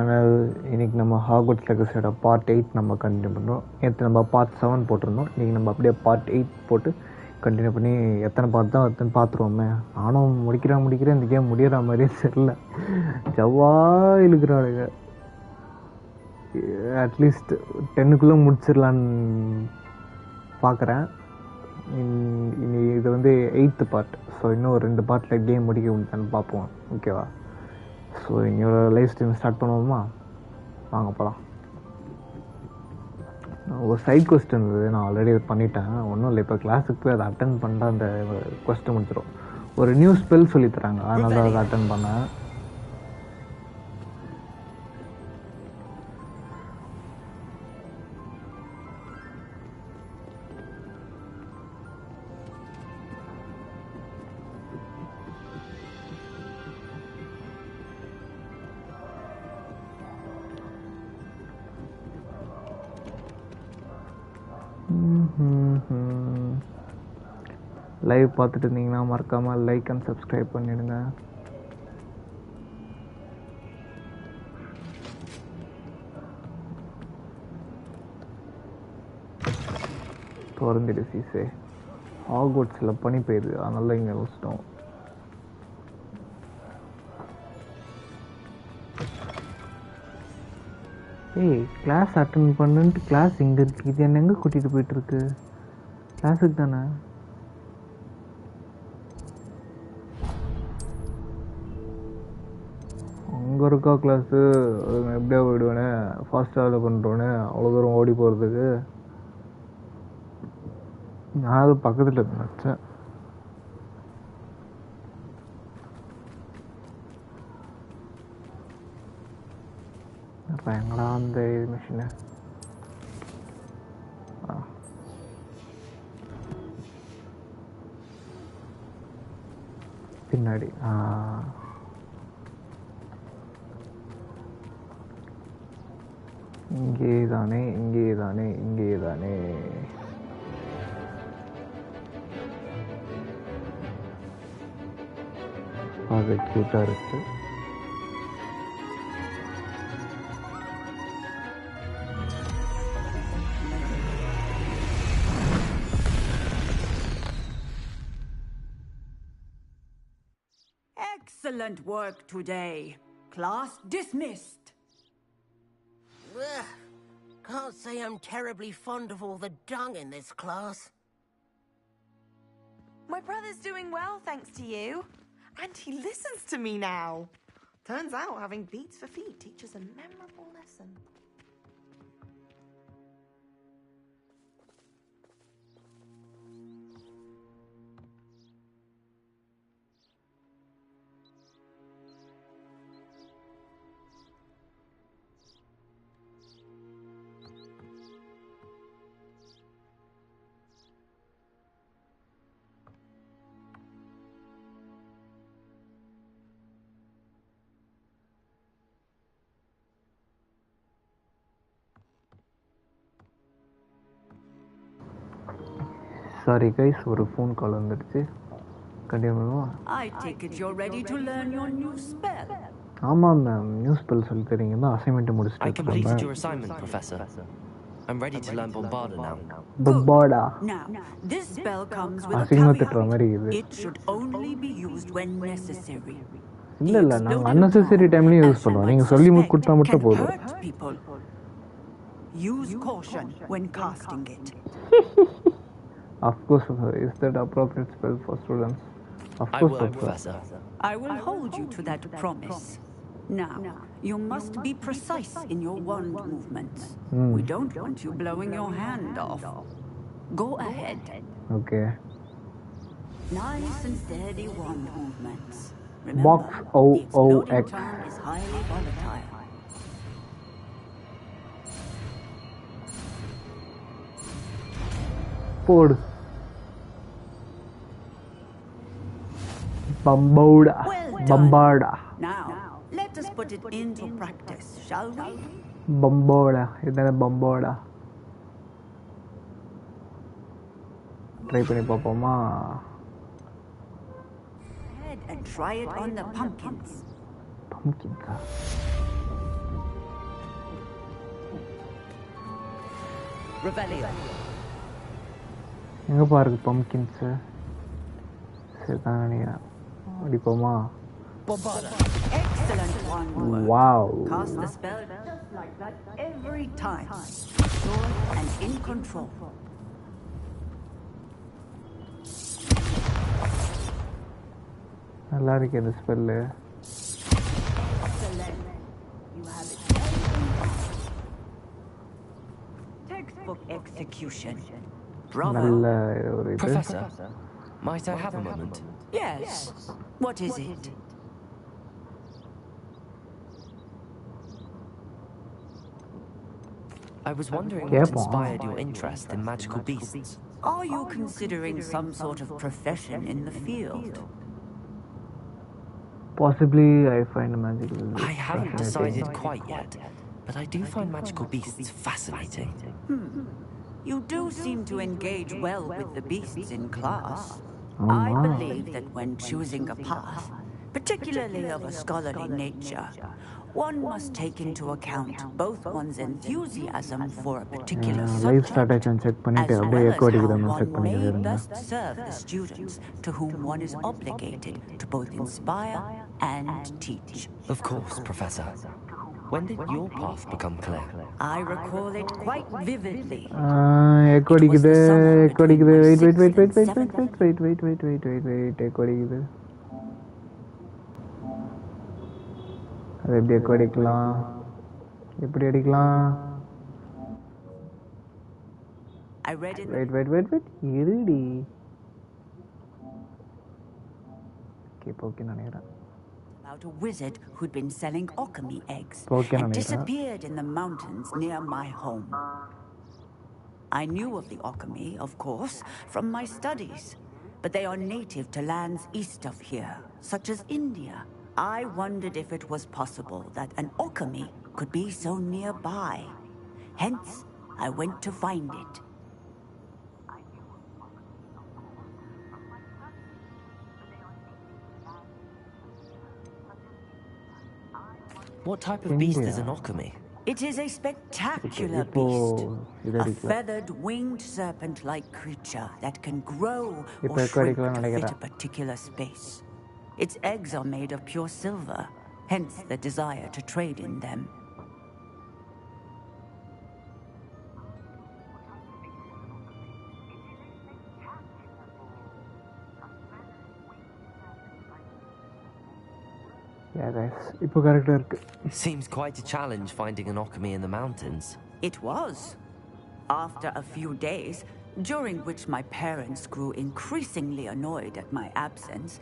ஆனால் இன்றைக்கி நம்ம ஹாக்வர்ட்ஸ் லெகசியோட PART-8 நம்ம கண்டினியூ பண்ணுறோம். நேற்று நம்ம PART-7 போட்டிருந்தோம். இன்றைக்கி நம்ம அப்படியே PART-8 போட்டு கண்டினியூ பண்ணி எத்தனை பார்ட் தான் எத்தனை பார்த்துருவோமே. நானும் முடிக்கிறேன் இந்த கேம் முடிகிற மாதிரியே தெரியல. ஜவ்வாக இழுக்கிறாளுங்க. அட்லீஸ்ட் 10க்குள்ளே முடிச்சிடலான்னு பார்க்குறேன். இனி இது வந்து 8th பார்ட். ஸோ இன்னும் ஒரு 2 பார்ட்டில் கேம் முடிக்க முடியுதான்னு பார்ப்போம். ஓகேவா? ஸோ இன்னொரு லைவ் ஸ்ட்ரீம் ஸ்டார்ட் பண்ணுவோமா? வாங்க போகலாம். ஒரு சைட் கொஸ்டின் இருந்தது, நான் ஆல்ரெடி பண்ணிட்டேன். ஒன்றும் இல்லை, இப்போ கிளாஸுக்கு போய் அதை அட்டன் பண்ணிட்டு அந்த கொஸ்டின் முடிச்சிடும். ஒரு நியூ ஸ்பெல் சொல்லித்தராங்க, அதனால தான் அதை அட்டன் பண்ணேன். லைவ் பார்த்துட்டு இருந்தீங்கன்னா மறக்காமல் லைக் அண்ட் சப்ஸ்கிரைப் பண்ணிடுங்க. திறந்துடு சீசே. ஹாக்வர்ட்ஸில் பனி பெய்யுது, அதனால இங்கே வச்சிட்டோம். ஏய், கிளாஸ் அட்டன் பண்ணுன்ட்டு கிளாஸ் இங்கே இருக்குது. இது என்ன எங்கே கூட்டிகிட்டு போயிட்டுருக்கு? கிளாஸுக்கு தானே. அங்கே இருக்கா கிளாஸு? எப்படியா போயிடுவேனே, ஃபாஸ்ட்டாக பண்ணுறோன்னே அவ்வளோ தூரம் ஓடி போகிறதுக்கு. நான் அது பக்கத்தில் நினச்சேன். அப்போ எங்கடா அந்த இது மிஷினு? பின்னாடி. இங்கே தானே. அது க்யூட்டாக இருக்கு. Excellent work today. Class dismissed. Ugh. Can't say I'm terribly fond of all the dung in this class. My brother's doing well, thanks to you. And he listens to me now. Turns out having beats for feet teaches a memorable lesson. Sorry guys, ஒரு phone call வந்துடுச்சு. Continue பண்ணுவோம். I take it you're ready to learn your new spell. ஆமாம் ma'am, new spell சொல்லி தரீங்கன்னா assignment முடிச்சுட்டு. I completed your assignment, Professor. I'm ready to learn Bombarda now. Bombarda. Now, this spell comes with a அசிங்கமாக திட்டுற மாதிரி caveat. இது. It should only be used when necessary. இல்லை நாங்கள் unnecessary டைம்லையும் use பண்ணுவோம். நீங்கள் சொல்லி கொடுத்தா மட்டும் போதும். Use caution when casting it. Of course, is that appropriate spell for students? Of I course, will, Professor. I will hold you to that promise. Now, you must be precise in your wand movements. We don't want you blowing your hand off. Go ahead. Okay. Nice and steady wand movements. Box Remember, the exploding OOX. tongue is highly volatile. Ford. Bombarda. Well done. Bombarda. Now, let us put it into practice, shall we? Bombarda. இதுதானே Bombarda. Try பண்ணி பார்ப்போமா? Head and try it on the pumpkins. Pumpkin. Revelio. எங்கே பாருக்கு பம்கின்ஸு சரி தான் நினைக்கிறேன் அடிப்போமா Excellent one word. Wow. Cast the spell just like that every time. Sure and in control. நல்லா இருக்கு இந்த spell Excellent. You have it. Textbook execution. Bravo. நல்ல ஒரு இது Professor, might I have a moment? Yes. What is it? I was wondering Yeah, what boy. inspired your interest in magical beasts. Are you considering some sort of profession in the field? Possibly I find magical I haven't fascinating. decided quite yet, but I do find magical beasts fascinating. You do seem to engage well with the beasts in class. I Amma. believe that when choosing a path, particularly of a scholarly nature, one must take into account both one's enthusiasm for a particular life subject, ஸ்டாட்டேஷன் check as பண்ணிட்டு well அப்படியே as echo how அடிக்குதான்னு check one பண்ணிக்கிட்டே may இருங்க best serve the students to whom one is obligated to both inspire and teach. Of course, Professor. When did your path become clear? I recall it quite vividly. Echo It was அடிக்குது the summer echo அடிக்குது between my wait wait wait sixth wait and wait wait wait wait wait wait wait wait echo அடிக்குது அது எப்படி echo அடிக்கலாம் எப்படி அடிக்கலாம் I read in wait wait wait wait இருடி okay நினைக்கிறேன் about a wizard who'd been selling alchemy eggs Okay, and Anita. disappeared in the mountains near my home. I knew of the alchemy, of course, from my studies, but they are native to lands east of here, such as India. I wondered if it was possible that an alchemy could be so nearby. Hence, I went to find it. What type of beast is an alchemy? It is a spectacular இப்போ beast. இது A அடிக்கல feathered, winged serpent-like creature that can grow இப்போ or echo shrink அடிக்கலாம்னு to fit a நினைக்கிறேன் particular space. Its eggs are made of pure silver, hence the desire to trade in them. Yeah guys இப்போ கரெக்டாக இருக்கு Seems quite a challenge finding an alchemy in the mountains. It was. After a few days, during which my parents grew increasingly annoyed at my absence,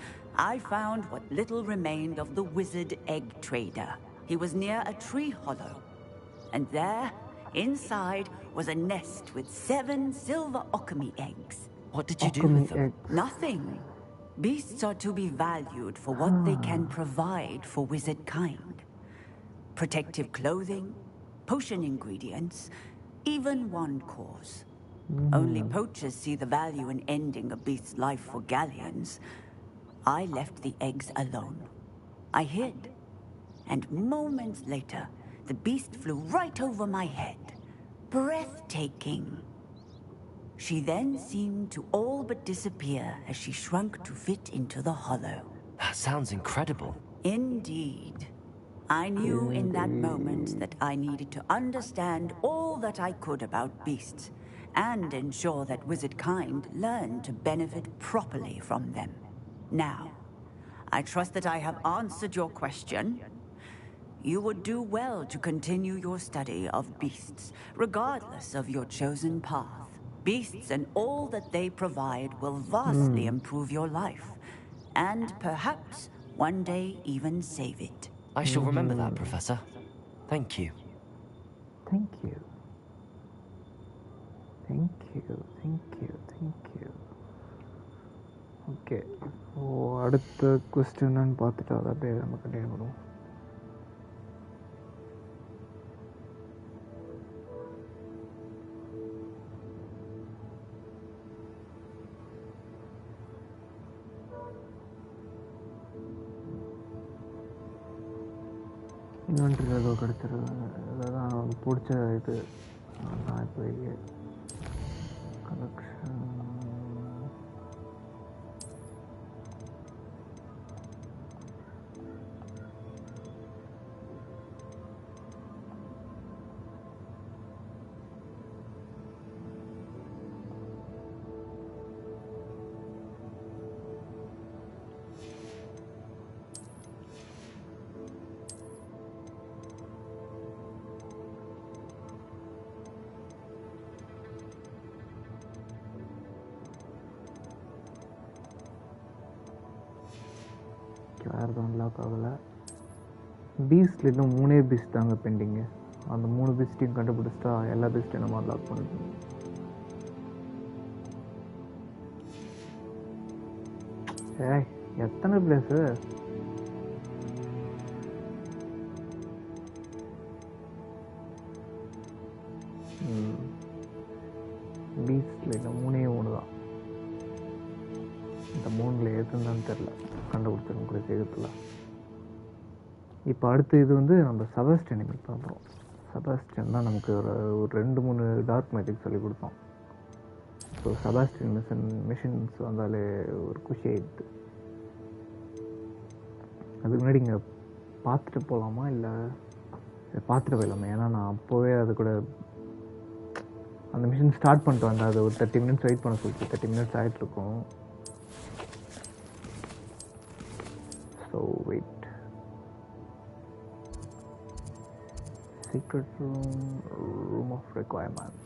I found what little remained of the wizard egg trader. He was near a tree hollow. And there, inside, was a nest with 7 silver alchemy eggs. What did you do with them? Nothing. Beasts are to be valued for what they can provide for wizard kind. Protective clothing, potion ingredients, even wand cores. Only poachers see the value in ending a beast's life for galleons. I left the eggs alone. I hid. And moments later, the beast flew right over my head. Breathtaking. She then seemed to all but disappear as she shrunk to fit into the hollow. That sounds incredible. Indeed. I knew in that moment that I needed to understand all that I could about beasts and ensure that wizard kind learned to benefit properly from them. Now, I trust that I have answered your question. You would do well to continue your study of beasts, regardless of your chosen path. Beasts and all that they provide will vastly improve your life, and perhaps one day even save it. I shall remember that, Professor. Thank you. Thank you. Thank you. Thank you. Thank you. Okay இப்போது அடுத்த கொஸ்டின்னு பார்த்துட்டு அதை அப்படியே நம்ம continue பண்ணுவோம் inventory ஏதோ கிடச்சிருக்கு அதுதான் பிடிச்ச இது நான் இப்போ collection. வேறு எதுவும் அன்லாக் ஆகலை. பீஸ்டில் இன்னும் 3 பீஸ்ட் தாங்க பெண்டிங்கு. அந்த 3 பீஸ்ட்டையும் கண்டுபிடிச்சிட்டா எல்லா பீஸ்ட்டையும் நம்ம அன்லாக் பண்ணிக்கணும். ஏய் எத்தனை பிளேஸு? பீஸ்டில் இன்னும் 3 தான். இந்த 3ல் எதுன்னு தெரில, கண்டுபிடிச்சிருக்கோம் கூட சீக்கிரத்தில். இப்போ அடுத்து இது வந்து நம்ம செபஸ்டியன் மீட் பண்ணுறோம். செபஸ்டியன் தான் நமக்கு ஒரு 2-3 டார்க் மேஜிக் சொல்லி கொடுத்தோம். ஸோ செபஸ்டியன் மிஷின்ஸ் வந்தாலே ஒரு குஷி ஆயிடுது. அதுக்கு முன்னாடி இங்கே பார்த்துட்டு போகலாமா இல்லை பார்த்துட்டு போயிடலாமா? ஏன்னா நான் அப்போவே அது கூட அந்த மிஷின் ஸ்டார்ட் பண்ணிட்டு வந்தேன். அது ஒரு 30 மினிட்ஸ் வெயிட் பண்ண சொல்லிட்டு 30 மினிட்ஸ் ஆகிட்ருக்கோம். So wait. Secret room of requirements.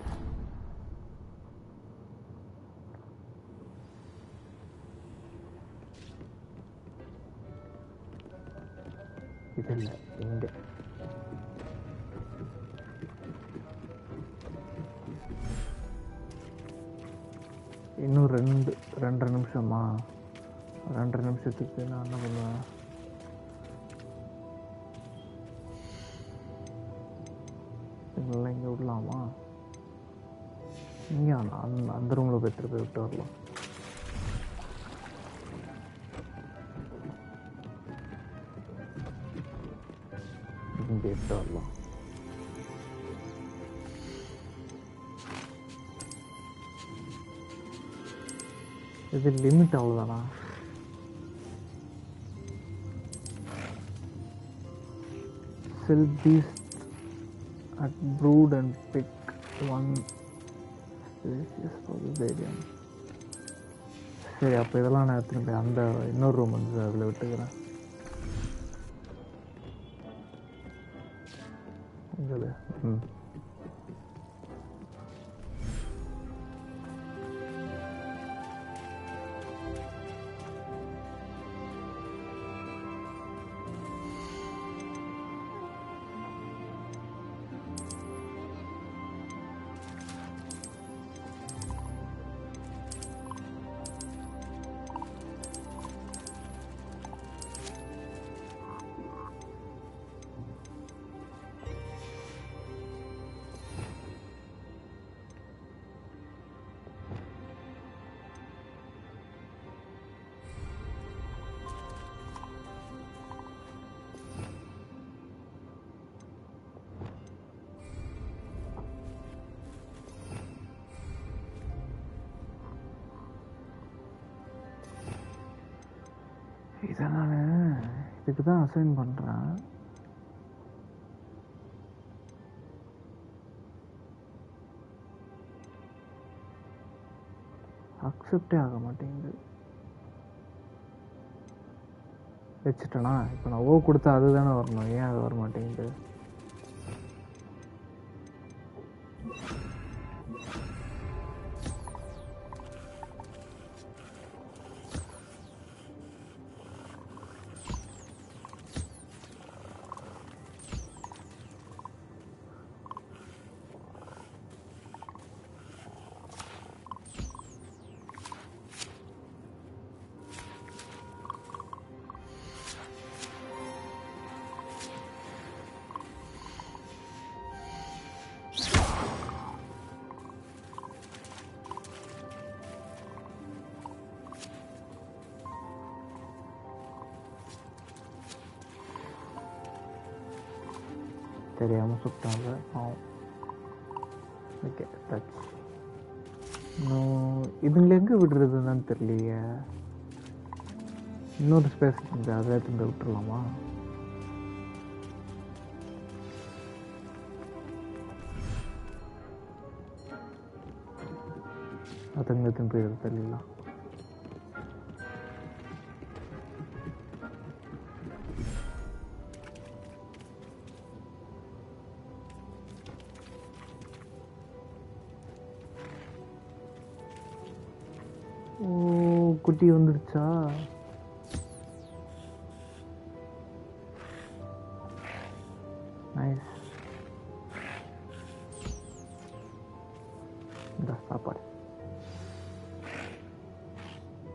இது இல்லை, இங்கே இன்னும் 2.5 நிமிஷமா? 2.5 நிமிஷத்துக்கு நான் என்ன பண்ணுவேன்? இதெல்லாம் இங்கே விடலாமா? இங்கே அந்த ரூமில் போய்ட்டு போய் விட்டு வரலாம். இங்கே விட்டு வரலாம். இது லிமிட் அவ்வளோதானா? Sell beast at brood and pick one species for the variant. சரி, அப்போ இதெல்லாம் நான் எடுத்துன்னு போய் அந்த இன்னொரு ரூம் வந்து அதில் விட்டுக்கிறேன். இதில் இதை நான் இதுக்கு தான் அசைன் பண்ணுறேன். அக்செப்டே ஆக மாட்டேங்குது. வச்சுட்டேனா? இப்போ நான் ஓ கொடுத்தா அது தானே வரணும். ஏன் அது வர மாட்டேங்குது? தெரியாமல் சுட்டாங்க. Okay, touch. இதுங்களை எங்கே விடுறதுன்னு தெரியலையே. இன்னொரு ஸ்பேஸ் இருக்குது, அதை இங்கே விட்டுடலாமா? அதுங்க போயிடுறது தெரியல. குட்டி வந்துடுச்சா? நைஸ். இந்த சாப்பாடு.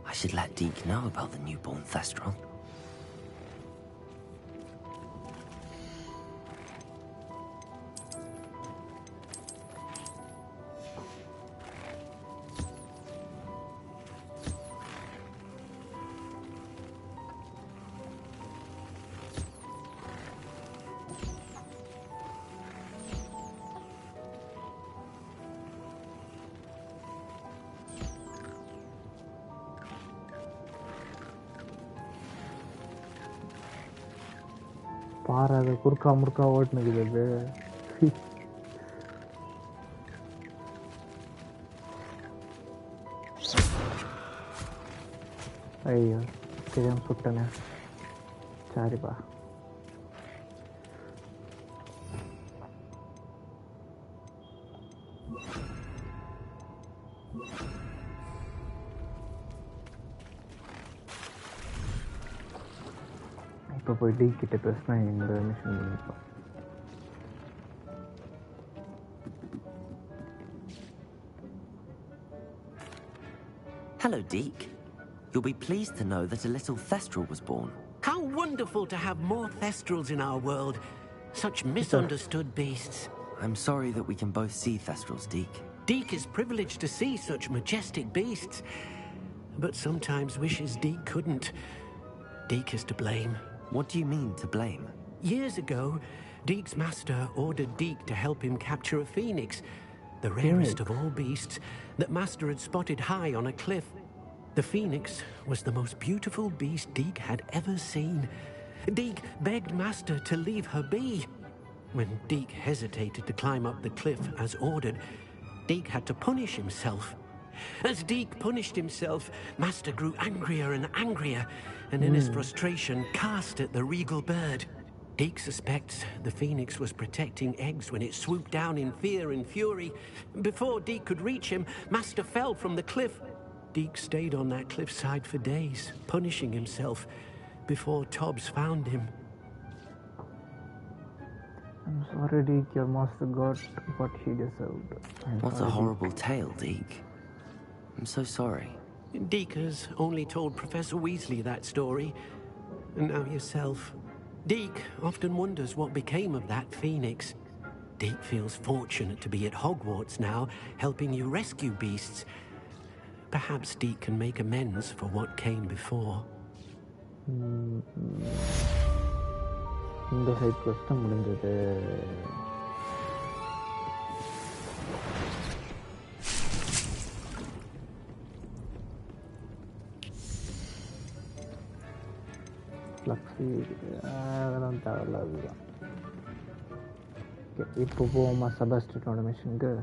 I should let Deke know about the newborn Thestral. பாரு, அது குறுக்கா முறுக்கா ஓட்டுனுக்குது. ஐயோ, தெரியாம சுட்டனே. சரிப்பா. இப்போ போய் டி கிட்ட பேசினா என்னோட மிஷன் பண்ணிப்போம். Hello, Deke. You'll be pleased to know that a little Thestral was born. How wonderful to have more Thestrals in our world. Such misunderstood beasts. I'm sorry that we can both see Thestrals, Deke. Deke is privileged to see such majestic beasts. But sometimes wishes Deke couldn't. Deke is to blame. What do you mean, to blame? Years ago, Deke's master ordered Deke to help him capture a phoenix, the rarest of all beasts, that master had spotted high on a cliff. The phoenix was the most beautiful beast Deke had ever seen. Deke begged master to leave her be. When Deke hesitated to climb up the cliff as ordered, Deke had to punish himself. As Deke punished himself, master grew angrier and angrier, and in his frustration cast at the regal bird. Deke suspects the phoenix was protecting eggs when it swooped down in fear and fury. Before Deke could reach him, master fell from the cliff. Deke stayed on that cliffside for days, punishing himself, before Tobbs found him. I'm sorry, Deke. Your master got what he deserved. What a horrible tale, Deke. I'm so sorry. Deke has only told Professor Weasley that story, and now yourself. Deke often wonders what became of that phoenix. Deke feels fortunate to be at Hogwarts now, helping you rescue beasts. Perhaps Deke can make amends for what came before. இந்த side quest முடிஞ்சது. Flexi அதெல்லாம் தேவையில்ல. அதுதான் இப்போ போவோமா செபாஸ்டியனோட மிஷனுக்கு?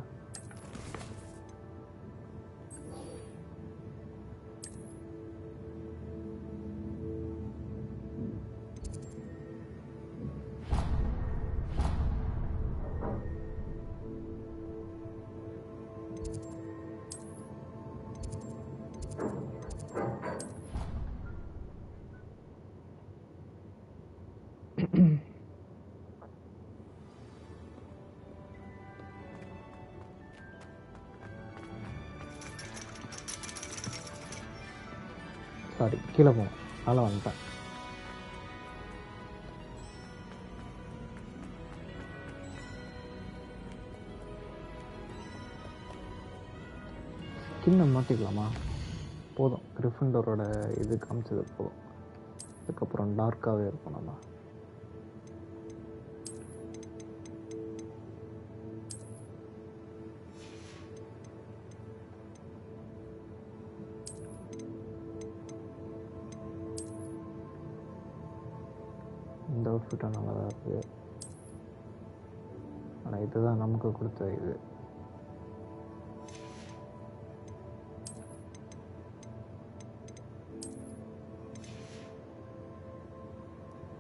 Sorry, கீழே போகணும். அதெல்லாம் வந்துட்டேன். ஸ்கின்னை மாற்றிக்கலாமா? போதும், கிரிஃபிண்டரோட இது காமிச்சது போதும். அதுக்கப்புறம் டார்க்காகவே இருக்கும் நம்ம. ஃபிட்டாக நல்லா தான் இருக்குது. ஆனால் இதுதான் நமக்கு கொடுத்த இது.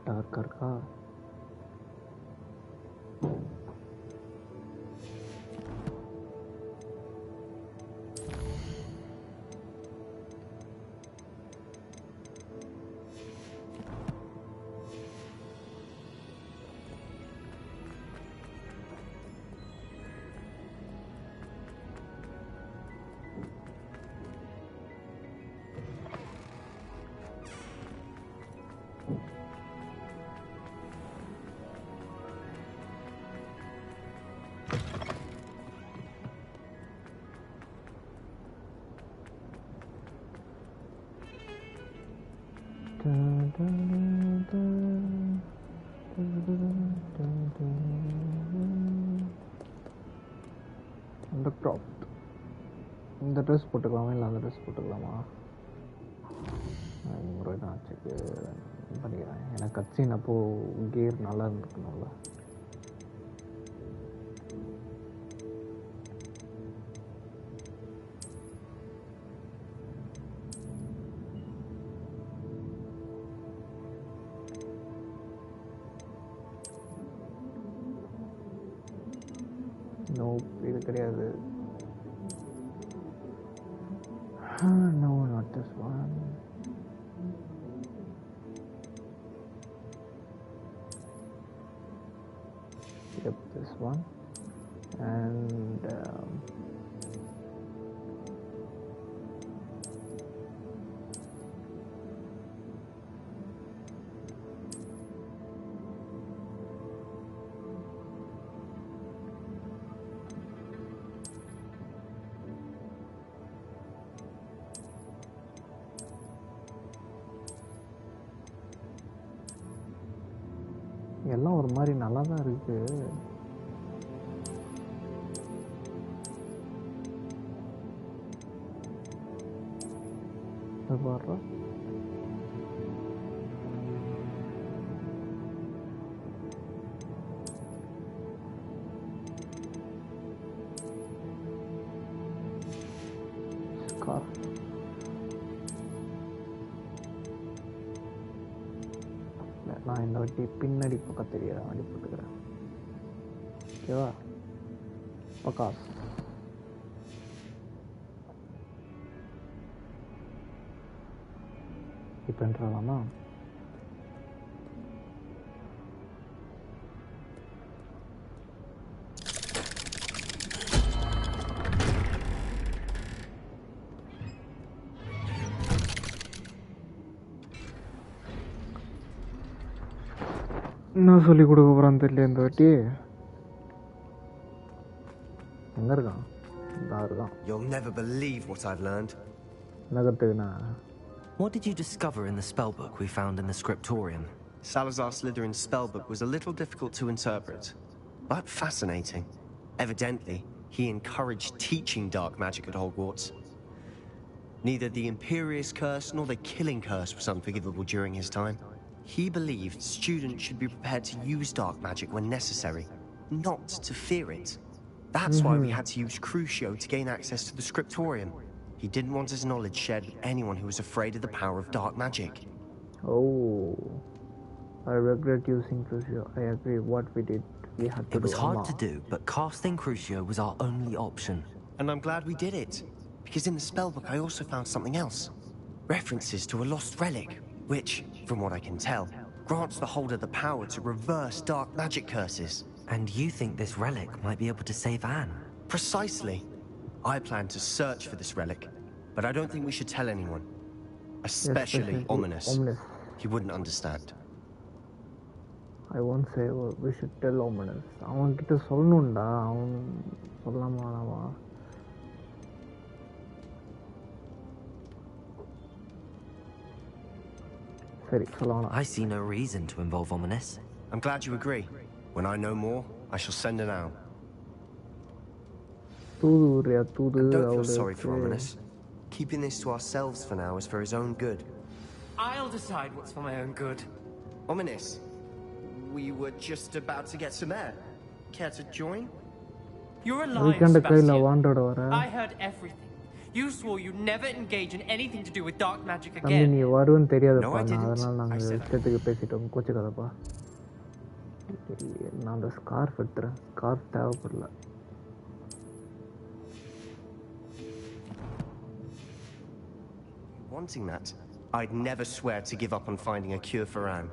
டார்க்காக இருக்கா? அந்த க்ராப் இந்த ட்ரெஸ் போட்டுக்கலாமா இல்லை அந்த ட்ரெஸ் போட்டுக்கலாமா? முறை தான் ஆச்சுக்கு பண்ணிக்கிறேன். எனக்கு கட்சின் அப்போது கியர் நல்லா இருந்துக்கணும்ல. நோ, இது கிடையாது. No, not this one. Yep, this one. And எல்லாம் ஒரு மாதிரி நல்லா தான் இருக்கு. பாரு, ஸ்கார்ஃப் நான் இந்த வாட்டி பின்னாடி பக்கம் தெரியற மாதிரி போட்டுக்கிறேன். ஓகேவா? பக்காஸ். இப்போ என்றலாமா? என்ன சொல்லி கொடுக்க போகிறான்னு தெரியல இந்த வாட்டி. எங்கே இருக்கான்? இதான் இருக்கான். You'll never believe what I've learned. என்ன கற்றுக்குண்ணா? What did you discover in the spellbook we found in the scriptorium? Salazar Slytherin's spellbook was a little difficult to interpret, but fascinating. Evidently, he encouraged teaching dark magic at Hogwarts. Neither the Imperious Curse nor the Killing Curse was unforgivable during his time. He believed students should be prepared to use dark magic when necessary, not to fear it. That's why we had to use Crucio to gain access to the scriptorium. He didn't want his knowledge shared with anyone who was afraid of the power of dark magic. Oh, I regret using Crucio. I agree. What we did, we had to do. It was hard to do, but casting Crucio was our only option. And I'm glad we did it, because in the spellbook I also found something else. References to a lost relic, which, from what I can tell, grants the holder the power to reverse dark magic curses. And you think this relic might be able to save Anne? Precisely. I plan to search for this relic, but I don't think we should tell anyone. Especially Ominous. He wouldn't understand. I won't say we should tell Ominous. அவன்கிட்ட சொல்லணும்டா. அவன் சொல்லாமா? சரி, சொல்லலாம். I see no reason to involve Ominous. I'm glad you agree. When I know more, I shall send it out. And don't feel sorry for Ominous. Keeping this to ourselves for now is for his own good. I'll decide what's for my own good. Ominous, We were just about to get some air. Care to join? You're a liar, Weekend Sebastian. I heard everything. You swore you'd never engage in anything to do with dark magic தம்பி again. நீ வருவன்னு No, தெரியாதுப்பா I நான் didn't. அதனால I நாங்கள் said இஷ்டத்துக்கு பேசிட்டோம் கோச்சுக்காதப்பா நான் அந்த ஸ்கார்ஃப் எடுத்துறேன் ஸ்கார்ஃப் தேவைப்படல Wanting that, I'd never swear to give up on finding a cure for Anne.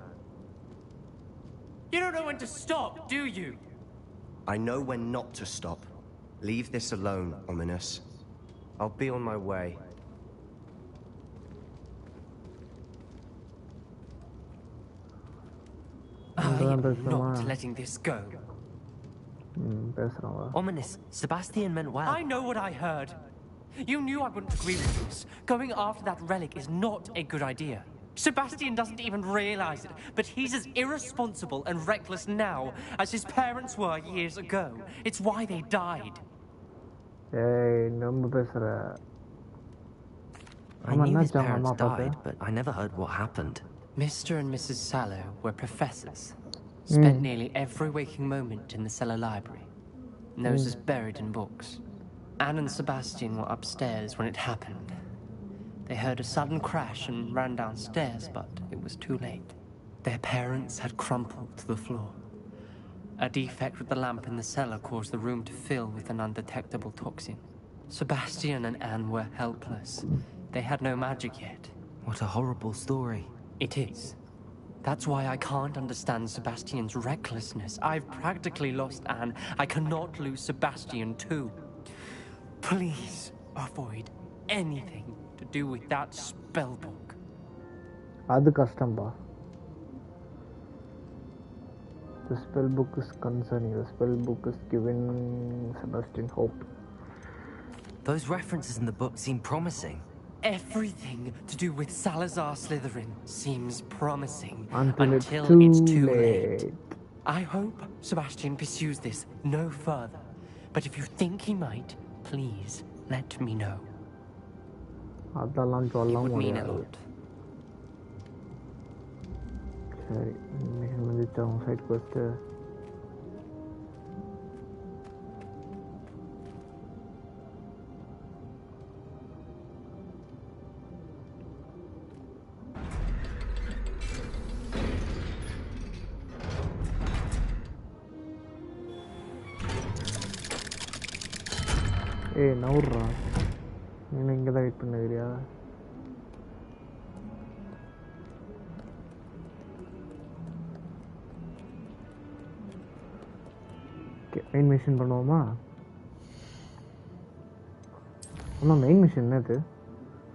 You don't know when to stop, do you? I know when not to stop. Leave this alone, Ominous. I'll be on my way. I am not letting this go. பேசுகிறேன் வா Ominous, Sebastian meant well. I know what I heard. You knew I wouldn't agree with this. Going after that relic is not a good idea. Sebastian doesn't even realize it, but he's as irresponsible and reckless now as his parents were years ago. It's why they died. ஏய் ரொம்ப பேசுகிற I knew his parents died, but I never heard what happened. Mr. and Mrs. Sallow were professors. Spent nearly every waking moment in the cellar library. Noses buried in books. Anne and Sebastian were upstairs when it happened. They heard a sudden crash and ran downstairs, but it was too late. Their parents had crumpled to the floor. A defect with the lamp in the cellar caused the room to fill with an undetectable toxin. Sebastian and Anne were helpless. They had no magic yet. What a horrible story. It is. That's why I can't understand Sebastian's recklessness. I've practically lost Anne. I cannot lose Sebastian too. Please avoid anything to do with that spell book. அது கஷ்டம்பா The spell book is concerning. The spell book is giving Sebastian hope. Those references in the book seem promising. Everything to do with Salazar Slytherin seems promising Until until it's it's too too late. late. I hope Sebastian pursues this no further. But if you think he might, please let me know. அதெல்லாம் It சொல்ல would mean a முடியாது lot. சரி mission வந்துச்சு அவங்க side cost ஏய் நவுட்றா நீ இங்கே தான் வெயிட் பண்ணுறியா ஓகே மெயின் மிஷின் பண்ணுவோமா ஆமாம் மெயின் மிஷின் என்னது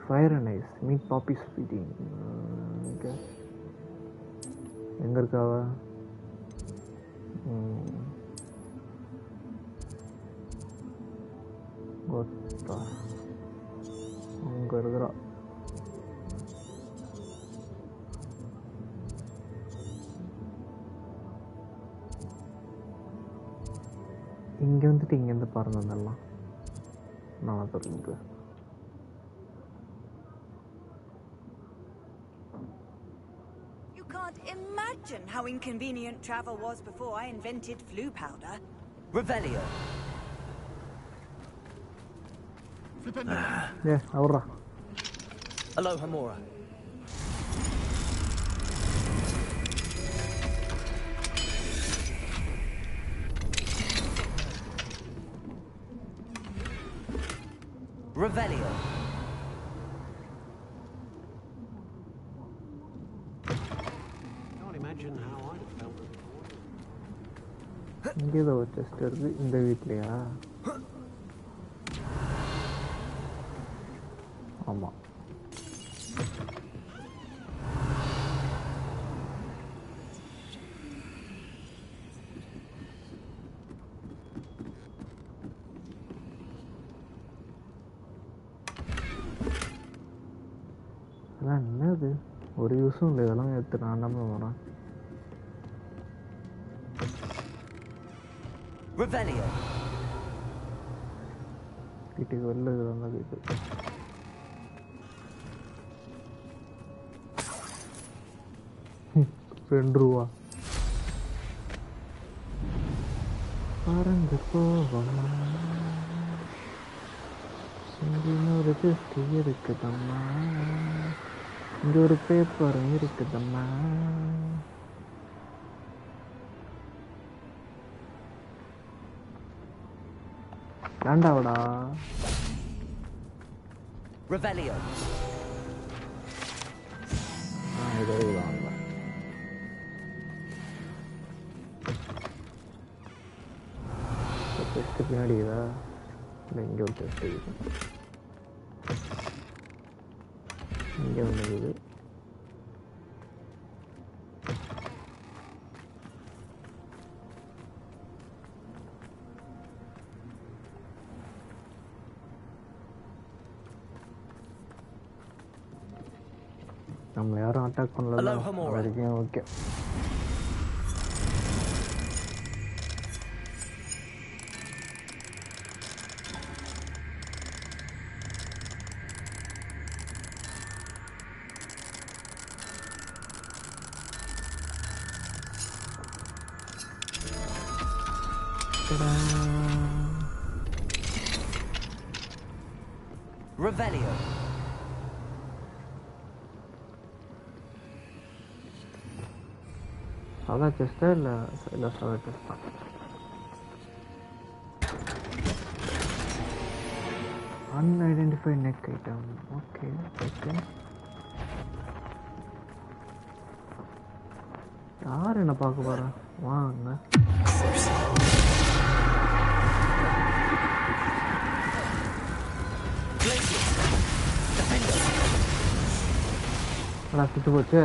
fire and ice meet puppies feeding okay எங்கே இருக்காவ கோத்தா அங்கே இருக்கிறா இங்கே வந்துட்டு இங்கேருந்து பாருங்க அதெல்லாம் நான் சொல்லுங்க You can't imagine how inconvenient travel was before I invented flu powder. Revelio. A அவர்றா Aloha Mora. Revelio. Can't imagine how I felt. இங்கே ஏதோ ஒரு செஸ்ட் இருக்குது இந்த வீட்லையா ஆமாம் அதான் என்னது ஒரு யூஸும் இல்லை இதெல்லாம் எடுத்து நான் என்ன வரேன் Revelio. வீட்டுக்கு வெளில இதெல்லாம் வீட்டு 2 ரூபா பறந்து போவம்மா இங்க இன்னொரு திருஷ்டி இருக்குதம்மா இங்க ஒரு பேப்பரும் இருக்குதம்மா வேண்டாவடா Revelio. இது வாங்க டெஸ்ட் பின்னாடி இதா இல்லை இங்கே ஒரு டெஸ்ட் இருக்குது இங்கே ஒன்று இருக்குது நம்மளை யாரும் அட்டாக் பண்ணல வரைக்கும் ஓகே Revelio. சாதா செஸ்டா இல்லை சாதா செஸ்டா unidentified neck item okay okay யார் என்ன பார்க்க போகிறா வாங்க சுட்டு போச்சு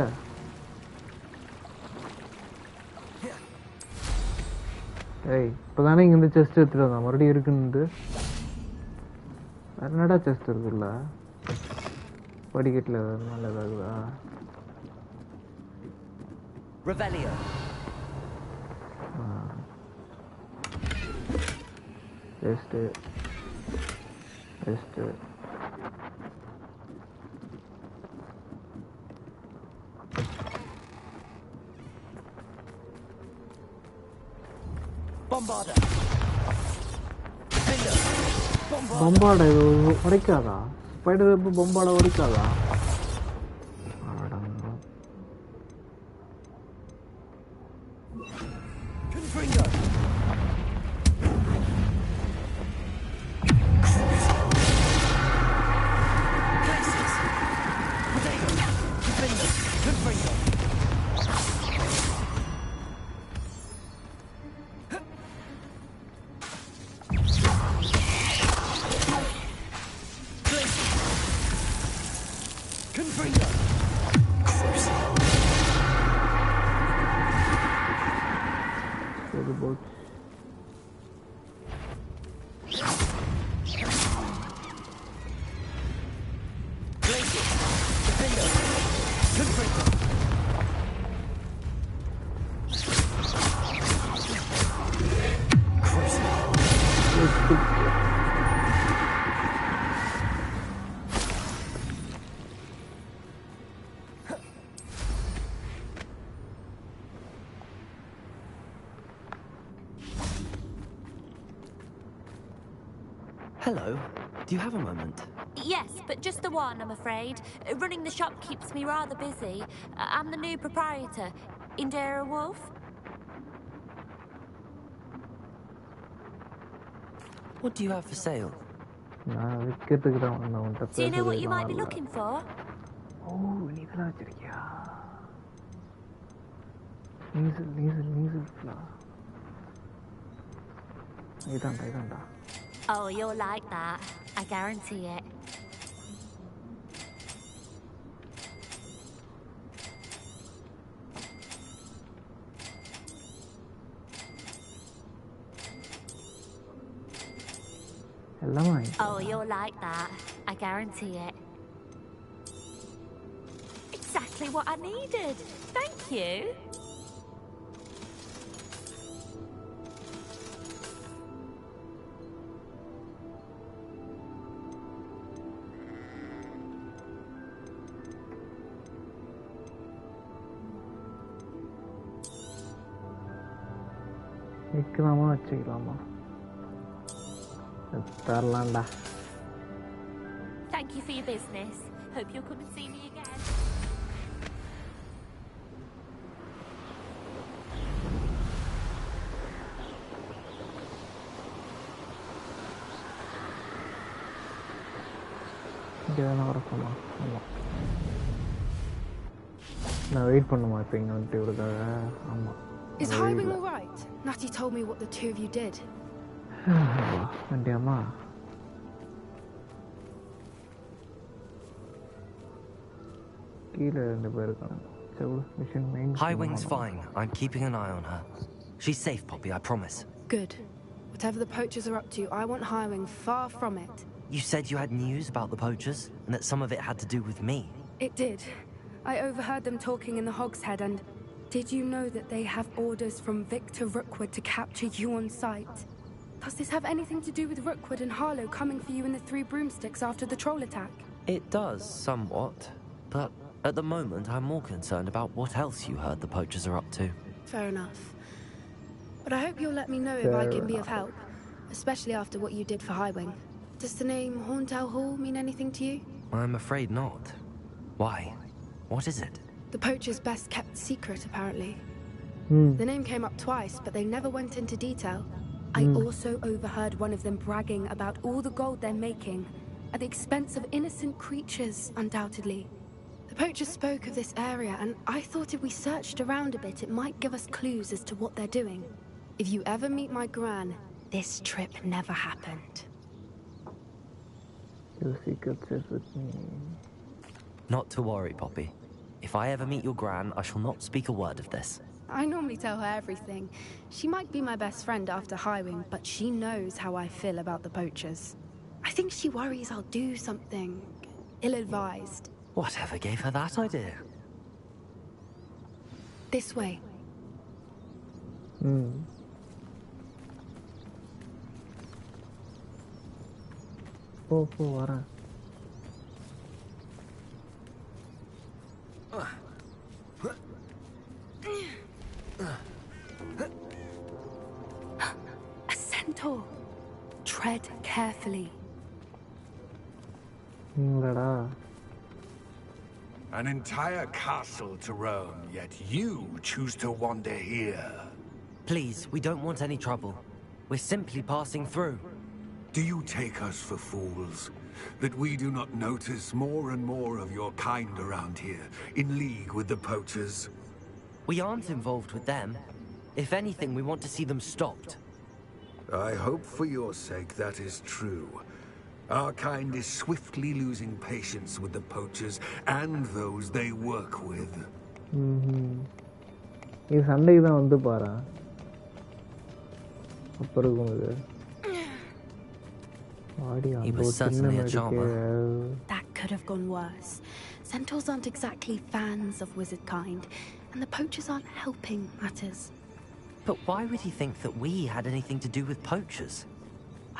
ஏய் இப்போ தானே இங்கேருந்து செஸ்ட் எடுத்துகிட்டு வந்தான் மறுபடியும் இருக்குன்னு வேறு என்னடா செஸ்ட் இருக்குல்ல படிக்கட்டில் நல்ல ஏதாகுதா Revelio. Chest chest Bombarda. பொம்பாடை இது உடைக்காதா ஸ்பைடர் வெப் பொம்பாடை உடைக்காதா Hello. Do you have a moment? Yes, but just the one, I'm afraid. Running the shop keeps me rather busy. I'm the new proprietor, Indira Wolf. What do you have for sale? Do you know what you might be looking for? Oh, Oh, you'll like that. I guarantee it. Oh, you'll like that. I guarantee it. Exactly what I needed. Thank you. வைக்கலாமா வச்சுக்கலாமா தரலாம்டா. Thank you for your business. Hope you'll come and see me again. இங்கே தானே வரக்குமா? ஆமாம். நான் wait பண்ணுமா இப்போ இங்கே வந்துட்டு இவருக்காக? ஆமாம். Is Highwing all right? Natty told me what the two of you did. வந்துட்டியாம்மா? கீழே 2 பேர் இருக்காங்க. Highwing's fine. I'm keeping an eye on her. She's safe, Poppy, I promise. Good. Whatever the poachers are up to, I want Highwing far from it. You said you had news about the poachers, and that some of it had to do with me. It did. I overheard them talking in the Hogshead, and did you know that they have orders from Victor Rookwood to capture you on sight? Does this have anything to do with Rookwood and Harlow coming for you in the 3 broomsticks after the troll attack? It does, somewhat. But at the moment, I'm more concerned about what else you heard the poachers are up to. Fair enough. But I hope you'll let me know if I can be of help, especially after what you did for Highwing. Does the name Horntail Hall mean anything to you? I'm afraid not. Why? What is it? The poacher's best kept secret, apparently. The name came up twice, but they never went into detail. I also overheard one of them bragging about all the gold they're making, at the expense of innocent creatures, undoubtedly. The poachers spoke of this area, and I thought if we searched around a bit, it might give us clues as to what they're doing. If you ever meet my gran, this trip never happened. Your secret is with me. Not to worry, Poppy. If I ever meet your gran, I shall not speak a word of this. I normally tell her everything. She might be my best friend after Highwing, but she knows how I feel about the poachers. I think she worries I'll do something ill-advised. Whatever gave her that idea? This way. வரேன். A centaur. Tread carefully. An entire castle to roam, yet you choose to wander here. Please, we don't want any trouble. We're simply passing through. Do you take us for fools? That we do not notice more and more of your kind around here, in league with the poachers? We aren't involved with them. If anything, we want to see them stopped. I hope for your sake that is true. Our kind is swiftly losing patience with the poachers and those they work with. இது சண்டைக்கு தான் வந்து பாரா அப்புறம் இது He was certainly a charmer. That could have gone worse. Centaurs aren't exactly fans of wizard kind, and the poachers aren't helping matters. But why would he think that we had anything to do with poachers?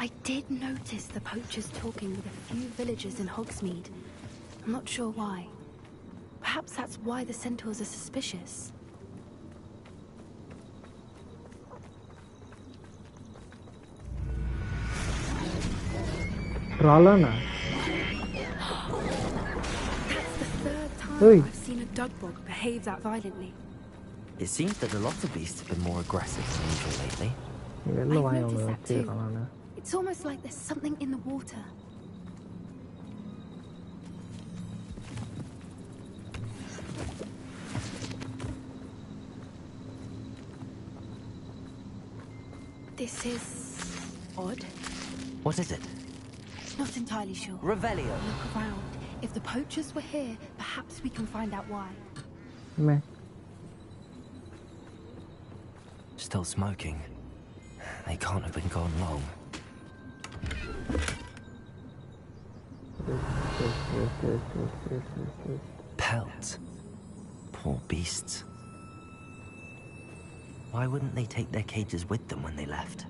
I did notice the poachers talking with a few villagers in Hogsmeade. I'm not sure why. Perhaps that's why the centaurs are suspicious. Ralana. That's the 3rd time I've seen a dugbog behave that violently. It seems that a lot of beasts have been more aggressive than usual lately. I noticed that too. It's almost like there's something in the water. This is odd. What is it? Not entirely sure. Revelio. Look around. If the poachers were here, perhaps we can find out why. Meh. Still smoking. They can't have been gone long. Pelts. Poor beasts. Why wouldn't they take their cages with them when they left?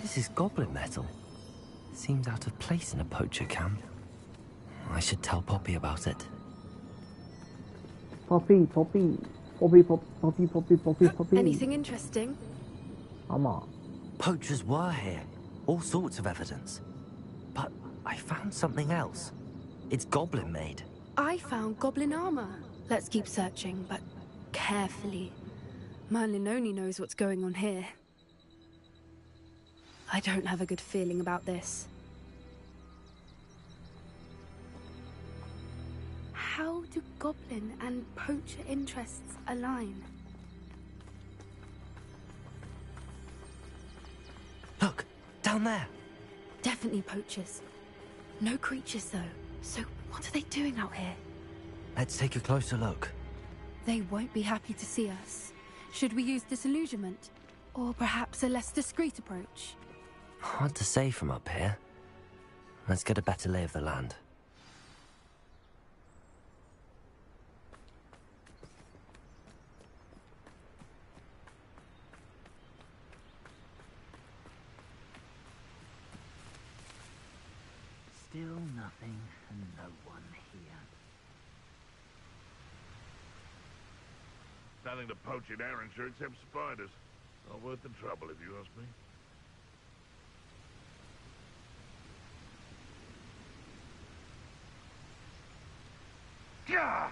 This is goblin metal. Seems out of place in a poacher camp. I should tell Poppy about it. Poppy. Anything interesting? Ama. Poachers were here. All sorts of evidence. But I found something else. It's goblin made. I found goblin armor. Let's keep searching, but carefully. Merlin only knows what's going on here. I don't have a good feeling about this. How do goblin and poacher interests align? Look, down there. Definitely poachers. No creatures, though. So what are they doing out here? Let's take a closer look. They won't be happy to see us. Should we use disillusionment? Or perhaps a less discreet approach? Hard to say from up here. Let's get a better lay of the land. Still nothing and no one here. Nothing to poach in Arranshire except spiders. Not worth the trouble, if you ask me. Gah!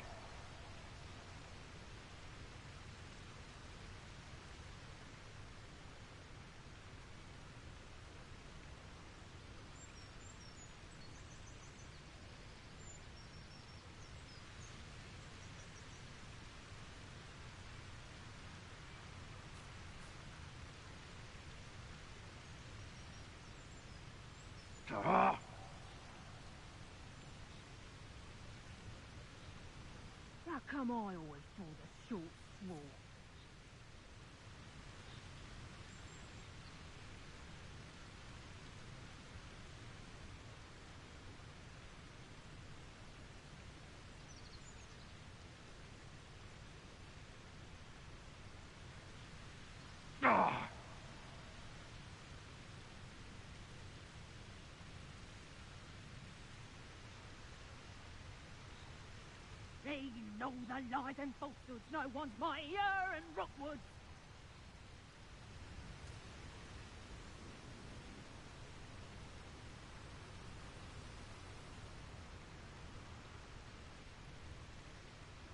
Ah! How come I always draw the short straw? Ah! They know the lies and falsehoods no one's mightier and Rockwood.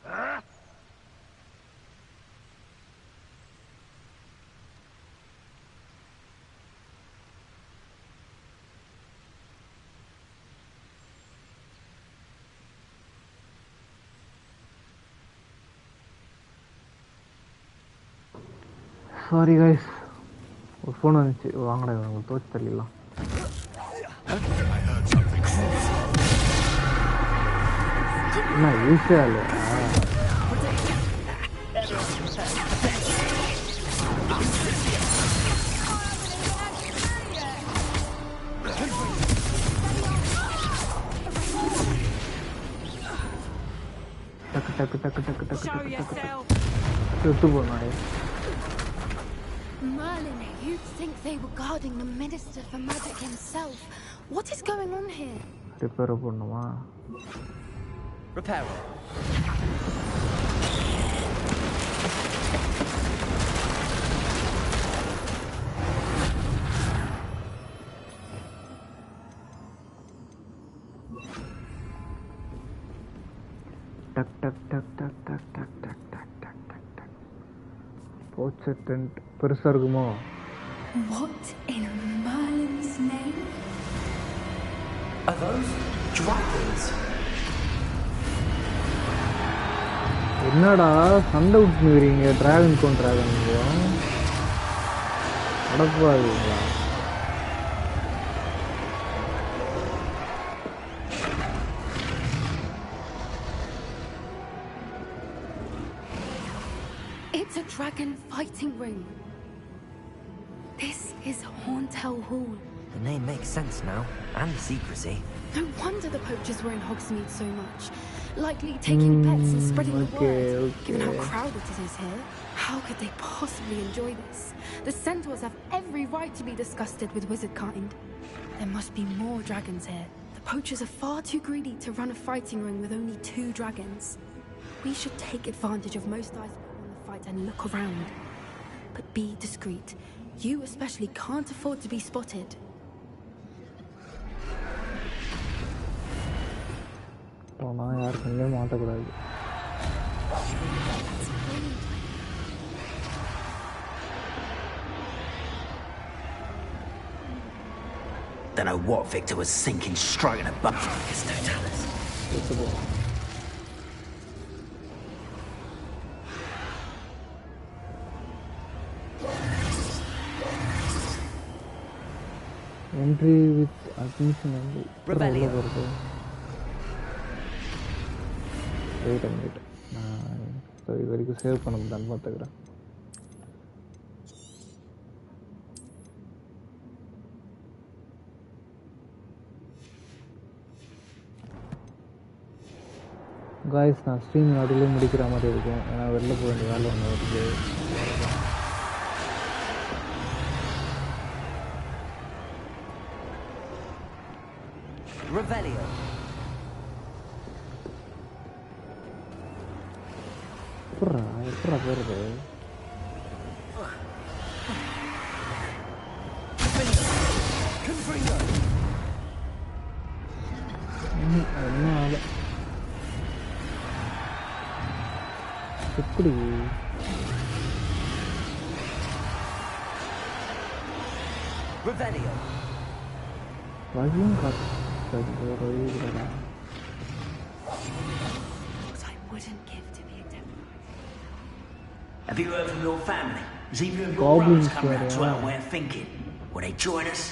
Ah! Sorry guys, ஒரு phone வந்துச்சு, வாங்கடா உங்களுக்கு தோச்சு தள்ளிடலாம். என்ன ஈஸியா இல்லையா? டக்கு டக்கு டக்கு டக்கு டக்கு டக்கு டக்கு செத்து போனாடே. Merlin, you'd think they were guarding the Minister for Magic himself. What is going on here? Repair பண்ணுமா? Repair. டக் டக் டக் டக் டக் டக் டக் டக் டக் டக் டக். போச்ச டென்ட் பெருசா இருக்குமோ? What in Merlin's name? Are those dragons? என்னடா சண்டை விட்டுனுக்கிறீங்க? டிராகன் கோன் டிராகன் அடப்பாவீங்களா? It's a dragon fighting ring. This is Hauntel Hall. The name makes sense now, and the secrecy. No wonder the poachers were in Hogsmeade so much. Likely taking bets and spreading the word. Given how crowded it is here, how could they possibly enjoy this? The centaurs have every right to be disgusted with wizard kind. There must be more dragons here. The poachers are far too greedy to run a fighting ring with only 2 dragons. We should take advantage of most eyes on the fight and look around. But be discreet. You especially can't afford to be spotted. நான் யார் கண்ணிலே மாட்டக்கூடாது. Don't know what Victor was thinking, stroking a butt. It's totalis. Entry with admission only. Rebellion. Wait a minute. So you very good save பண்ண முடியாது பாத்துக்கறேன். Guys, நான் stream நடுவுல முடிக்கிற மாதிரி இருக்கும். ஏன்னா வெளில போக வேண்டிய வேலை ஒன்று வருது. Revelio. எப்படா போறது? என்ன ஆளு? எப்படி? Revelio. வழியும் காட்டு. What I wouldn't give to be a devil. Have you heard from your family? Has either of your Goblins brothers come round to there, our way of thinking? Will they join us?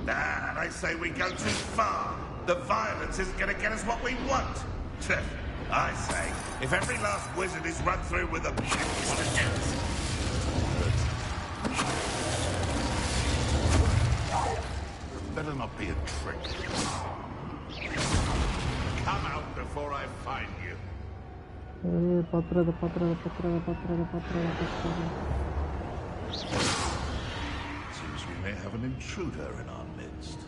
Nah, they say we go too far. The violence isn't going to get us what we want. I say, if every last wizard is run through with a... Better not be a trick. Come out before I find you. Seems we may have an intruder in our midst.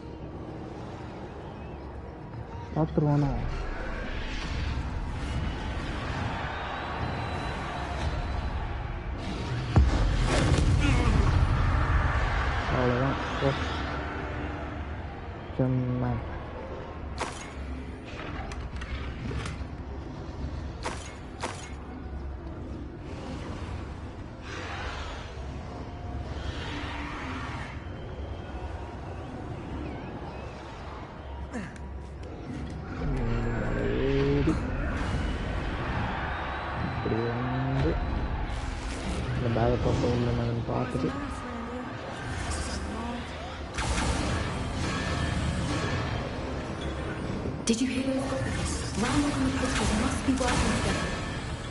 Did you hear those goblins? Round on the posters must be working together.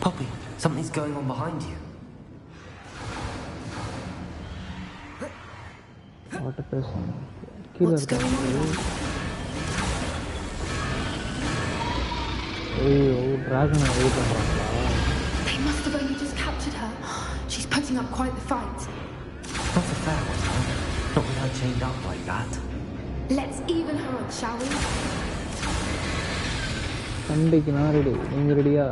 Poppy, something's going on behind you. What a person. What's going on? Dragon. They must have only just captured her. She's putting up quite the fight. Not a fair one, huh? Not with her chained up like that. Let's even her up, shall we? Sunday நான் ready. நீங்க ரெடியா?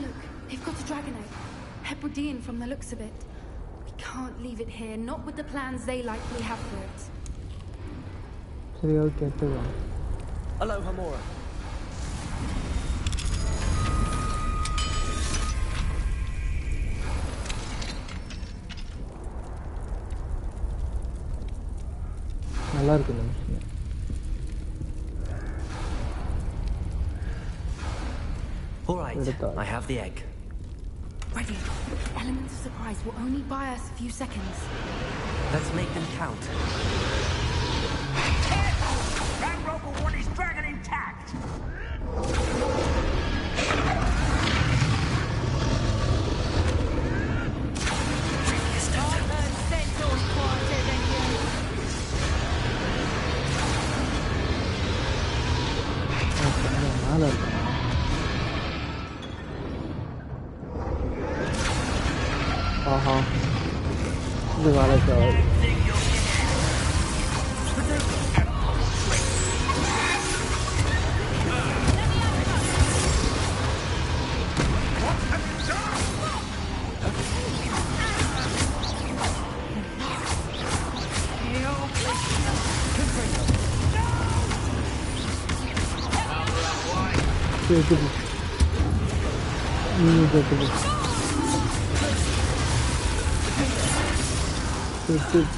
Look, they've got a dragon egg. Hebridean from the looks of it. We can't leave it here, not with the plans they likely have for it. சரி okay எடுத்துக்கலாம். Hello, Hamora. நல்லா இருக்கு இந்த machine. All right, I have the egg. Ready. Elements of surprise will only buy us a few seconds. Let's make them count. That rope will want his dragon intact. மேலே இருக்கா? ஆஹா இது வேலைக்கு ஆகுது.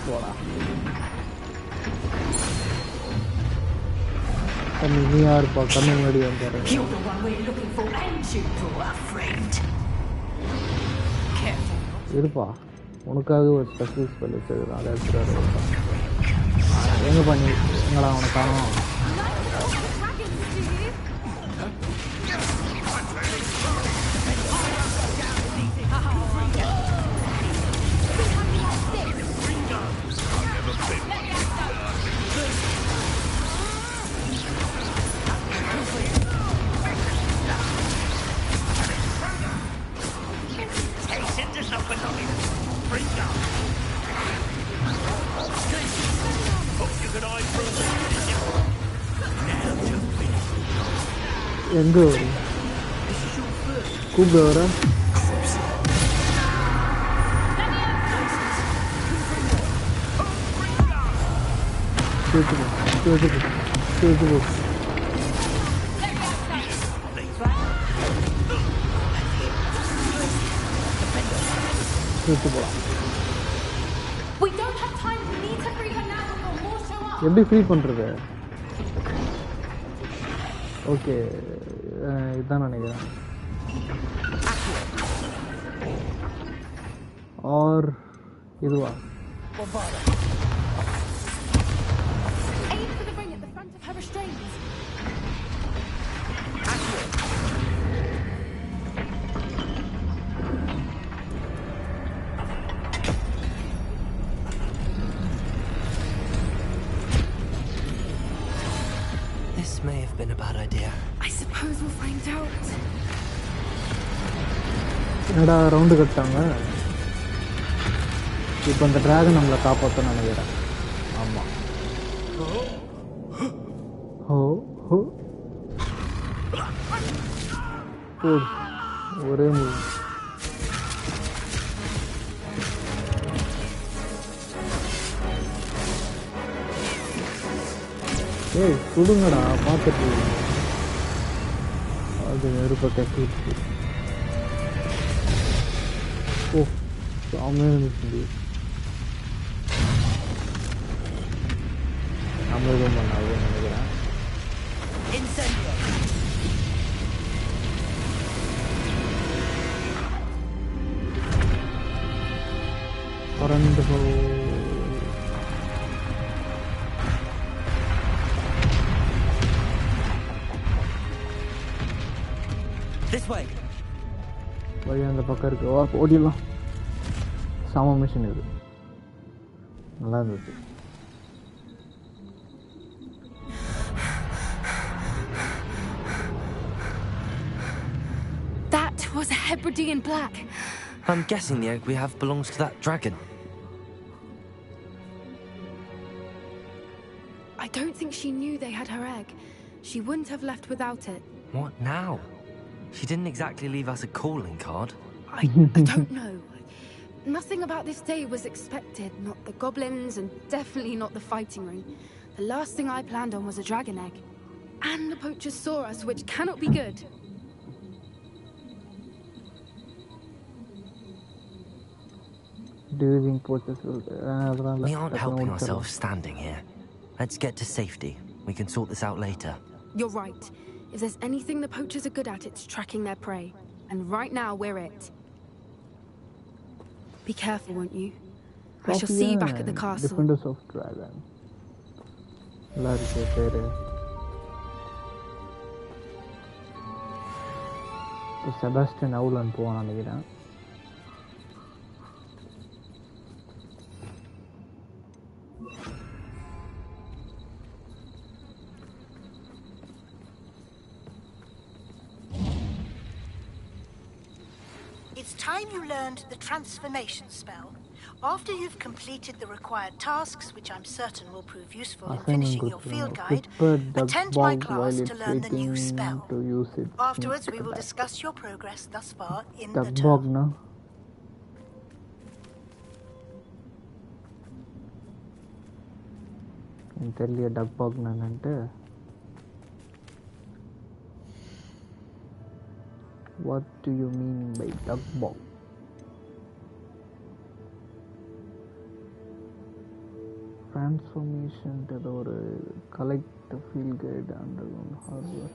போடா நீ யாருப்பா கண்ணு முன்னாடி வந்தாரு இருப்பா உனக்காக ஒரு ஸ்பெஷல் ஸ்பெல் வச்சது அதை எடுத்துட்டு எங்க பண்ணி எங்களா அவனை காணோம் எங்க வரும் கூப்பிட வர எப்படி ஃப்ரீ பண்றது ஓகே இதுதான் நினைக்கிறேன் और இதுவா This may have been a bad idea. I suppose we'll find out. என்னடா ரவுண்டு கட்டாங்க இப்போ அந்த டிராகன் நம்மளை காப்பாற்ற நினைக்கிறேன் ஆமாம் ஓ ஹோ ஒரே மூவி ஏய் சுடுங்கடா பார்த்துட்டு அது நெருப்பை கட்டிடுச்சு ஓ சாமியாக இருந்துச்சு அமிர்தம் பண்ணாது நினைக்கிறேன் பறந்து போ This way. வழி அந்த பக்கம் இருக்கு ஓடிடலாம் சாம மிஷின் இது நல்லா இருந்துச்சு That was a Hebridean black. I'm guessing the egg we have belongs to that dragon. I don't think she knew they had her egg. She wouldn't have left without it. What now? She didn't exactly leave us a calling card. I don't know. Nothing about this day was expected. Not the goblins, and definitely not the fighting ring. The last thing I planned on was a dragon egg. And the poachers saw us, which cannot be good. Do you think poachers will... We aren't helping ourselves standing here. Let's get to safety. We can sort this out later. You're right. If there's anything the poachers are good at, it's tracking their prey. And right now, we're it. Be careful, won't you? I shall see you back at the castle. Defenders of Dragon. Sebastian Aulan போவான் நினைக்கிறேன் It's time you learned the transformation spell. After you've completed the required tasks, which I'm certain will prove useful in finishing your field guide, attend my class to learn the new spell. Afterwards, we will discuss your progress thus far in the term. தெரியல டக் பாக் நான்ட்டு What do you mean by duck box? Transformation ஒரு collect field guide underground hardware.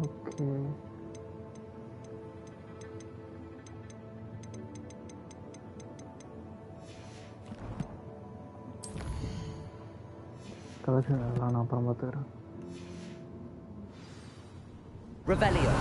Okay. Collection எல்லாம் நான் அப்புறம் பார்த்துக்கிறேன். Revelio.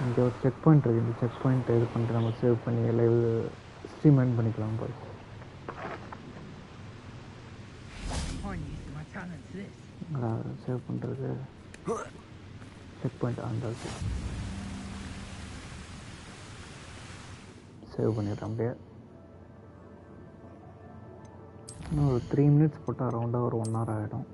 இங்கே ஒரு check point இருக்குது. இந்த செக் பாயிண்ட் இது பண்ணிட்டு நம்ம சேவ் பண்ணி லைவ் ஸ்ட்ரீம் ஆன் பண்ணிக்கலாம் போய். சேவ் பண்ணுறது செக் பாயிண்ட் ஆன் இருக்கு. சேவ் பண்ணிடுறேன் அப்படியே. இன்னும் ஒரு 3 minutes போட்டால் அரௌண்டாக ஒரு 1 hour ஆகிடும்.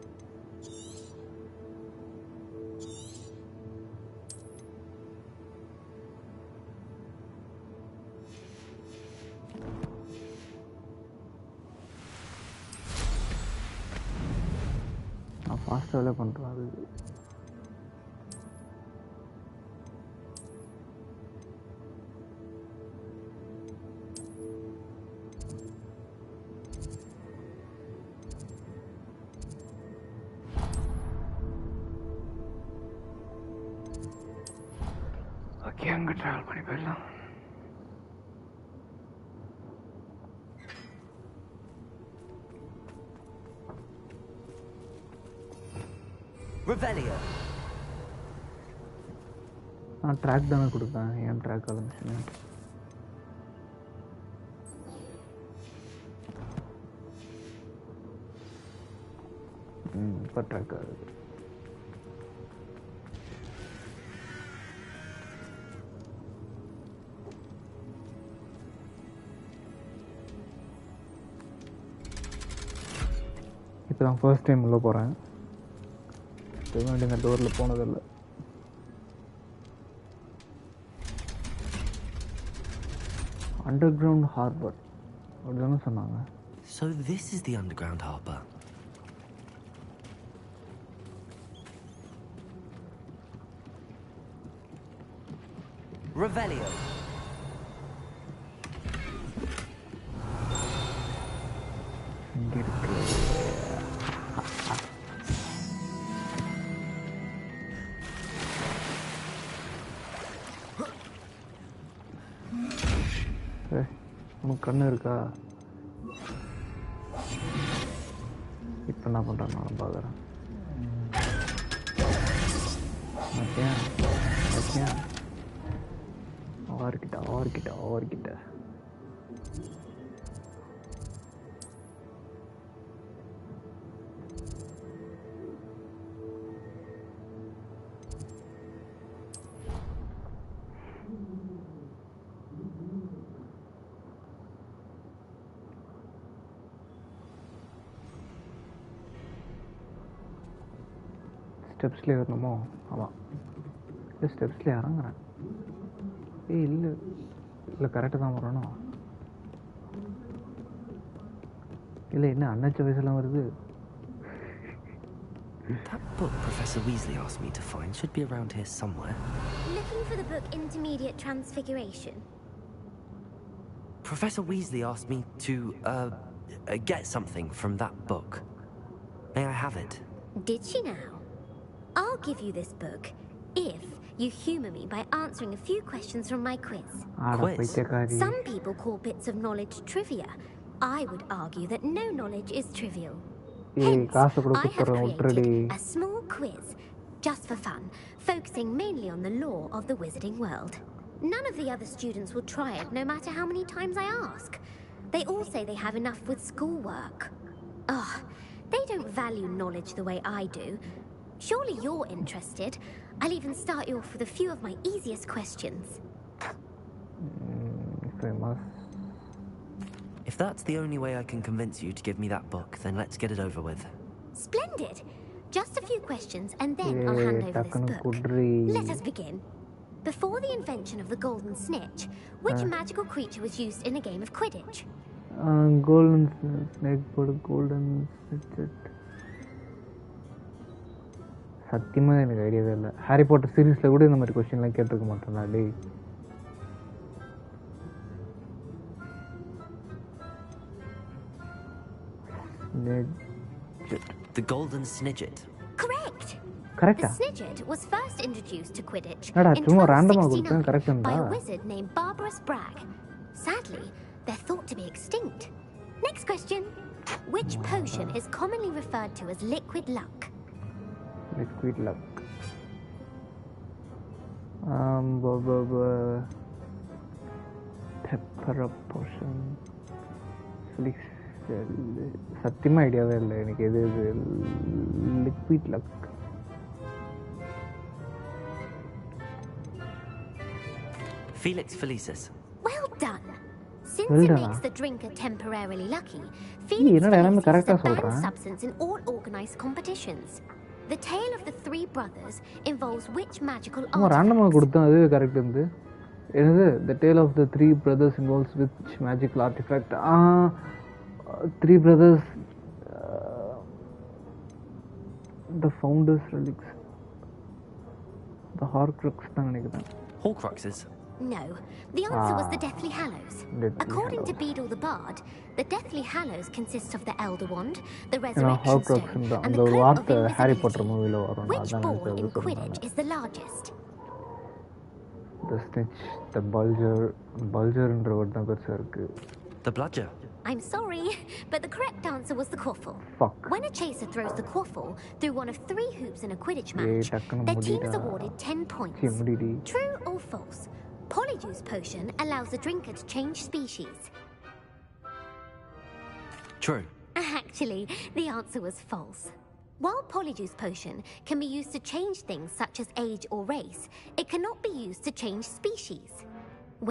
நான் ஃபாஸ்ட்டாகவே பண்ணுறேன். அது ஓகே, அங்கே ட்ராவல் பண்ணி போயிடலாம். Revelio. நான் ட்ராக் தானே கொடுத்தேன். ஏன் ட்ராக் ஆரம்பிச்சுன்னு இப்போ ட்ராக் ஆகுது. இப்போ தான் ஃபர்ஸ்ட் டைம் உள்ளே போகிறேன். முன்னாடி இந்த டோரில் போனதில்லை. underground harbor அப்படிதானே சொன்னாங்க. So this is the underground harbor. Revelio. இங்கே இருக்கு. உனக்கு கண்ணு இருக்கா? இப்போ என்ன பண்ணுறேன் நான் பார்க்குறேன். ஓகே ஓகே, அவர்கிட்ட ஸ்டெப்ஸ்லேயே வரணுமோ? ஆமாம், இல்லை ஸ்டெப்ஸ்லேயே இறங்குறேன். இல்லை கரெக்டாக தான் வரணும். இல்லை என்ன அன்னச்ச வயசுலாம் வருது. That book Professor Weasley asked me to find should be around here somewhere. Looking for the book Intermediate Transfiguration? Professor Weasley asked me to get something from that book. May I have it? Did she now? I'll give you this book if you humour me by answering a few questions from my quiz. Quiz? Some people call bits of knowledge trivia. I would argue that no knowledge is trivial. Hence, I have created a small quiz just for fun, focusing mainly on the lore of the wizarding world. None of the other students will try it, no matter how many times I ask. They all say they have enough with schoolwork. Ugh, they don't value knowledge the way I do. Surely you're interested. I'll even start you off with a few of my easiest questions. If that's the only way I can convince you to give me that book, then let's get it over with. Splendid! Just a few questions and then I'll hand over this book. Let us begin. Before the invention of the golden snitch, which magical creature was used in a game of Quidditch? Golden snake போடு golden snitch. சத்தியமா எனக்கு ஐடியாவே இல்லை. Harry Potter சீரீஸ்ல கூட இந்த மாதிரி क्वेश्चनலாம் கேட்டிருக்க மாட்டேன்டா டேய். The golden snidget. Correct. Correct. The snidget was first introduced to Quidditch in in 1269 by a wizard named Barbarous Bragg. Sadly, they're thought to be extinct. Next question. Which potion is commonly referred to as liquid luck? Liquid luck. Pepper potion. சத்தியமா ஐடியாவே இல்லை எனக்கு எது liquid luck. Felix Felicis. Well done. Since it makes the drinker temporarily lucky, Felix Felicis is a banned substance in all organized competitions. The tale of the three brothers involves which magical artifact? ரேண்டமா கொடுத்தா அதுவே correct இருந்து. என்னது? The tale of the three brothers involves which magical artifact? Three brothers, the founders relics, the Horcrux தான் நினைக்கிறேன். Horcruxes? No, the answer was the Deathly Hallows. According to Beedle the Bard, the Deathly Hallows consist of the Elder Wand, the Resurrection Stone, and the Cloak of Invisibility. Which ball in Quidditch is the largest? The Snitch, the Bulger என்ற word தான் பெருசா இருக்கு. The Bludger. I'm sorry, but the correct answer was the quaffle. Fuck. When a chaser throws the quaffle through one of 3 hoops in a Quidditch match, their team is awarded 10 points. True or false? Polyjuice potion allows the drinker to change species. True. Actually, the answer was false. While Polyjuice potion can be used to change things such as age or race, it cannot be used to change species.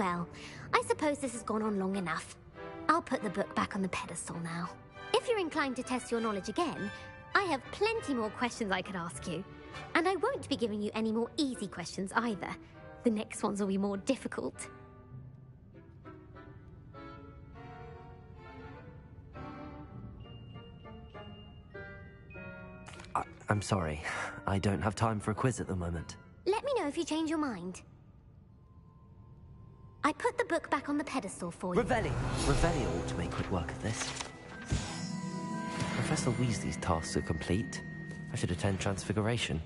Well, I suppose this has gone on long enough. I'll put the book back on the pedestal now. If you're inclined to test your knowledge again, I have plenty more questions I could ask you. And I won't be giving you any more easy questions either. The next ones will be more difficult. I'm sorry. I don't have time for a quiz at the moment. Let me know if you change your mind. I put the book back on the pedestal for you. Revelio ought to make quick work of this. Professor Weasley's tasks are complete. I should attend Transfiguration.